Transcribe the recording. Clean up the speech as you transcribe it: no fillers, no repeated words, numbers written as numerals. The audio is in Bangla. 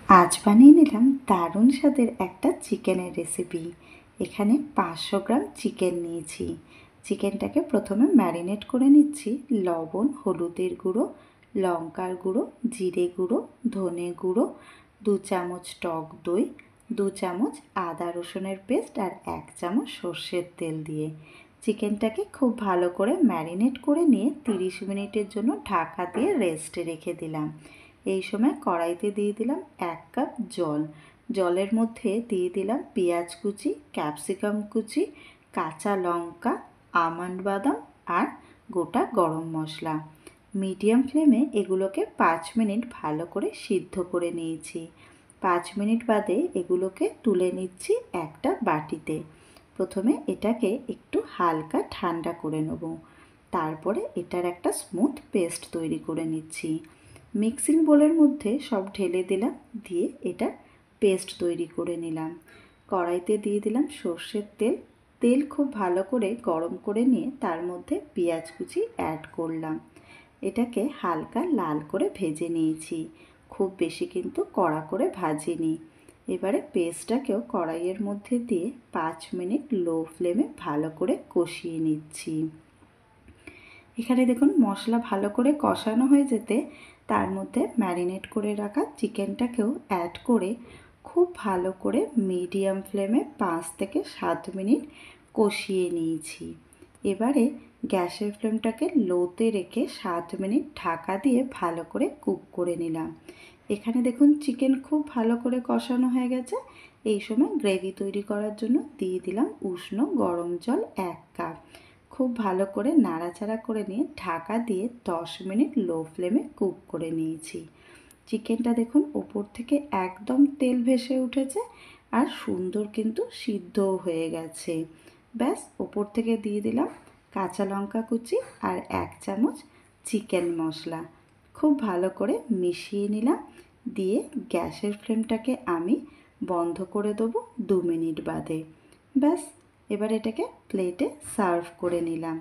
আজ বানিয়ে নিলাম দারুণ স্বাদের একটা চিকেনের রেসিপি। এখানে 500 গ্রাম চিকেন নিয়েছি। চিকেনটাকে প্রথমে ম্যারিনেট করে নিচ্ছি লবণ, হলুদের গুঁড়ো, লঙ্কার গুঁড়ো, জিরে গুঁড়ো, ধনে গুঁড়ো, 2 চামচ টক দই, 2 চামচ আদা রসুনের পেস্ট আর 1 চামচ সর্ষের তেল দিয়ে চিকেনটাকে খুব ভালো করে ম্যারিনেট করে নিয়ে 30 মিনিটের জন্য ঢাকা দিয়ে রেস্টে রেখে দিলাম। এই সময় কড়াইতে দিয়ে দিলাম 1 কাপ জল। জলের মধ্যে দিয়ে দিলাম পেঁয়াজ কুচি, ক্যাপসিকাম কুচি, কাঁচা লঙ্কা, আমন্ড বাদাম আর গোটা গরম মশলা। মিডিয়াম ফ্লেমে এগুলোকে 5 মিনিট ভালো করে সিদ্ধ করে নিয়েছি। 5 মিনিট বাদে এগুলোকে তুলে নিচ্ছি একটা বাটিতে। প্রথমে এটাকে একটু হালকা ঠান্ডা করে নেব, তারপরে এটার একটা স্মুথ পেস্ট তৈরি করে নিচ্ছি। মিক্সিং বোলের মধ্যে সব ঢেলে দিলাম, দিয়ে এটা পেস্ট তৈরি করে নিলাম। কড়াইতে দিয়ে দিলাম সর্ষের তেল। তেল খুব ভালো করে গরম করে নিয়ে তার মধ্যে পেঁয়াজ কুচি অ্যাড করলাম। এটাকে হালকা লাল করে ভেজে নিয়েছি, খুব বেশি কিন্তু কড়া করে ভাজিনি। এবারে পেস্টটাকেও কড়াইয়ের মধ্যে দিয়ে 5 মিনিট লো ফ্লেমে ভালো করে কষিয়ে নিচ্ছি। এখানে দেখুন মশলা ভালো করে কষানো হয়ে যেতে তার মধ্যে ম্যারিনেট করে রাখা চিকেনটাকেও অ্যাড করে খুব ভালো করে মিডিয়াম ফ্লেমে 5 থেকে 7 মিনিট কষিয়ে নিয়েছি। এবারে গ্যাসের ফ্লেমটাকে লোতে রেখে 7 মিনিট ঢাকা দিয়ে ভালো করে কুক করে নিলাম। এখানে দেখুন চিকেন খুব ভালো করে কষানো হয়ে গেছে। এই সময় গ্রেভি তৈরি করার জন্য দিয়ে দিলাম উষ্ণ গরম জল 1 কাপ। খুব ভালো করে নাড়াচাড়া করে নিয়ে ঢাকা দিয়ে 10 মিনিট লো ফ্লেমে কুক করে নিয়েছি। চিকেনটা দেখুন ওপর থেকে একদম তেল ভেসে উঠেছে আর সুন্দর কিন্তু সিদ্ধও হয়ে গেছে। ব্যাস, ওপর থেকে দিয়ে দিলাম কাঁচা লঙ্কা কুচি আর 1 চামচ চিকেন মশলা। খুব ভালো করে মিশিয়ে নিলাম, দিয়ে গ্যাসের ফ্লেমটাকে আমি বন্ধ করে দেবো 2 মিনিট বাদে। ব্যাস, এবার এটাকে প্লেটে সার্ভ করে নিলাম।